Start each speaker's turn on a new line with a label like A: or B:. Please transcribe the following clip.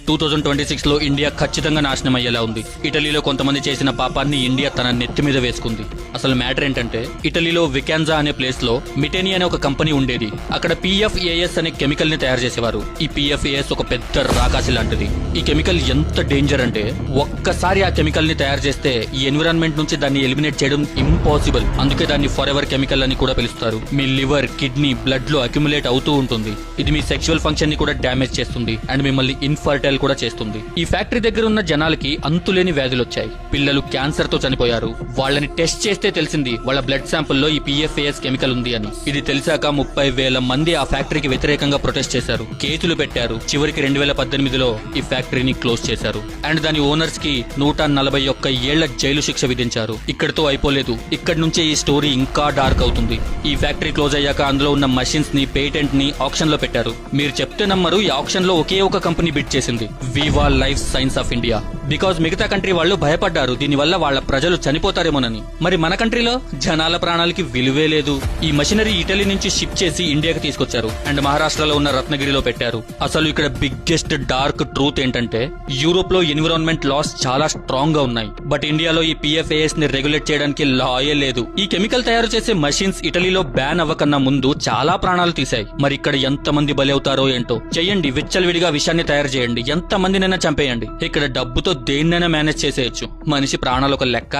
A: 2026 లో ఇండియా ఖచ్చితంగా నాశనం అయ్యేలా ఉంది. ఇటలీలో కొంతమంది చేసిన పాపాన్ని ఇండియా తన నెత్తి మీద వేసుకుంది. అసలు మ్యాటర్ ఏంటంటే, ఇటలీలో వికాన్జా అనే ప్లేస్ లో మిటెని అనే ఒక కంపెనీ ఉండేది. అక్కడ PFAS అనే కెమికల్ ని తయారు చేసేవారు. ఈ PFAS ఒక పెద్ద రాకాసి లాంటిది. ఈ కెమికల్ ఎంత డేంజర్ అంటే, ఒక్కసారి ఆ కెమికల్ ని తయారు చేస్తే ఈ ఎన్విరాన్మెంట్ నుంచి దాన్ని ఎలిమినేట్ చేయడం ఇంపాసిబుల్. అందుకే దాన్ని ఫర్ ఎవర్ కెమికల్ అని కూడా పిలుస్తారు. మీ లివర్, కిడ్నీ, బ్లడ్ లో అక్యుములేట్ అవుతూ ఉంటుంది. ఇది మీ సెక్షువల్ ఫంక్షన్ ని కూడా డ్యామేజ్ చేస్తుంది అండ్ మిమ్మల్ని ఇన్ఫర్టైల్ కూడా చేస్తుంది. ఈ ఫ్యాక్టరీ దగ్గర ఉన్న జనాలకి అంతులేని వ్యాధులు వచ్చాయి. పిల్లలు క్యాన్సర్ తో చనిపోయారు. వాళ్ళని టెస్ట్ చేస్తే తెలిసింది వాళ్ళ బ్లడ్ శాంపుల్లో ఈ PFAS కెమికల్ ఉంది అని. ఇది తెలిసాక 30,000 మంది ఆ ఫ్యాక్టరీకి వ్యతిరేకంగా ప్రొటెస్ట్ చేశారు, కేసులు పెట్టారు. చివరికి 2018లో ఈ ఫ్యాక్టరీని క్లోజ్ చేశారు అండ్ దాని ఓనర్స్ కి 141 ఏళ్ల జైలు శిక్ష విధించారు. ఇక్కడితో అయిపోలేదు. ఇక్కడి నుంచే ఈ స్టోరీ ఇంకా డార్క్ అవుతుంది. ఈ ఫ్యాక్టరీ క్లోజ్ అయ్యాక అందులో ఉన్న మషిన్స్ ని, పేటెంట్ ని ఆప్షన్ లో పెట్టారు. మీరు చెప్తే నమ్మరు, ఈ ఆప్షన్ లో ఒకే ఒక కంపెనీ బిడ్ చేసింది, Viva Life Science of India. Because మిగతా కంట్రీ వాళ్ళు భయపడ్డారు, దీనివల్ల వాళ్ళ ప్రజలు చనిపోతారేమోనని. మరి మన కంట్రీలో జనాల ప్రాణాలకి విలువే లేదు. ఈ మషినరీ ఇటలీ నుంచి షిప్ చేసి ఇండియాకి తీసుకొచ్చారు అండ్ మహారాష్ట్రలో ఉన్న రత్నగిరిలో పెట్టారు. అసలు ఇక్కడ బిగ్గెస్ట్ డార్క్ ట్రూత్ ఏంటంటే, యూరోప్ లో ఎన్విరాన్మెంట్ లాస్ చాలా స్ట్రాంగ్ గా ఉన్నాయి. బట్ ఇండియాలో ఈ PFAS ని రెగ్యులేట్ చేయడానికి లాయే లేదు. ఈ కెమికల్ తయారు చేసే మషిన్స్ ఇటలీలో బ్యాన్ అవ్వకన్నా ముందు చాలా ప్రాణాలు తీశాయి. మరి ఇక్కడ ఎంత మంది బలి అవుతారో ఏంటో. చెయ్యండి, విచ్చలవిడిగా విషయాన్ని తయారు చేయండి, ఎంత మందినైనా చంపేయండి. ఇక్కడ డబ్బుతో దేన్నైనా మేనేజ్ చేసేయచ్చు. మనిషి ప్రాణాలు ఒక లెక్క.